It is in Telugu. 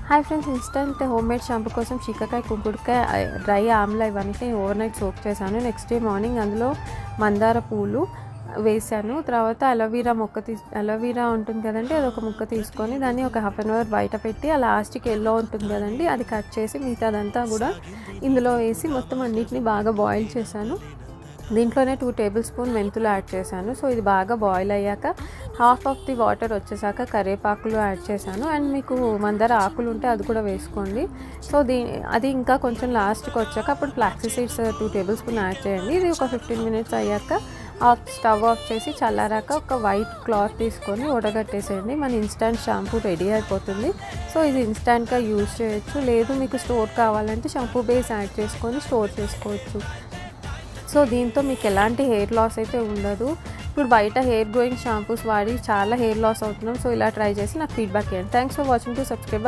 Hi friends, instant home made shampoo కోసం చిక్కకాయ, కుంకుడుకాయ, డ్రై ఆమ్లా ఇవన్నీ ఓవర్ నైట్ సోక్ చేశాను. నెక్స్ట్ డే మార్నింగ్ అందులో మందార పూలు వేసాను. తర్వాత అలోవీరా ఉంటుంది కదండి, అది ఒక ముక్క తీసుకొని దాన్ని ఒక హాఫ్ అన్ అవర్ బయట పెట్టి, ఆ లాస్ట్కి ఎల్లో ఉంటుంది కదండి, అది కట్ చేసి మిగతాదంతా కూడా ఇందులో వేసి మొత్తం అన్నిటిని బాగా బాయిల్ చేశాను. దీంట్లోనే 2 టేబుల్ స్పూన్ మెంతులు యాడ్ చేశాను. సో ఇది బాగా బాయిల్ అయ్యాక హాఫ్ ఆఫ్ ది వాటర్ వచ్చేసాక కరివేపాకులు యాడ్ చేశాను. అండ్ మీకు మందార ఆకులు ఉంటే అది కూడా వేసుకోండి. సో అది ఇంకా కొంచెం లాస్ట్కి వచ్చాక అప్పుడు ఫ్లాక్సీ సీడ్స్ 2 టేబుల్ స్పూన్ యాడ్ చేయండి. ఇది ఒక 15 మినిట్స్ అయ్యాక స్టవ్ ఆఫ్ చేసి చల్లారాక ఒక వైట్ క్లాత్ తీసుకొని ఉడగట్టేసేయండి. మన ఇన్స్టంట్ షాంపూ రెడీ అయిపోతుంది. సో ఇది ఇన్స్టంట్గా యూజ్ చేయొచ్చు, లేదు మీకు స్టోర్ కావాలంటే షాంపూ బేస్ యాడ్ చేసుకొని స్టోర్ చేసుకోవచ్చు. సో దీంతో మీకు ఎలాంటి హెయిర్ లాస్ అయితే ఉండదు. ఇప్పుడు బయట హెయిర్ గ్రోయింగ్ షాంపూస్ వాడి చాలా హెయిర్ లాస్ అవుతున్నాం. సో ఇలా ట్రై చేసి నాకు ఫీడ్బ్యాక్ ఇవ్వండి. Thanks for watching. To subscribe.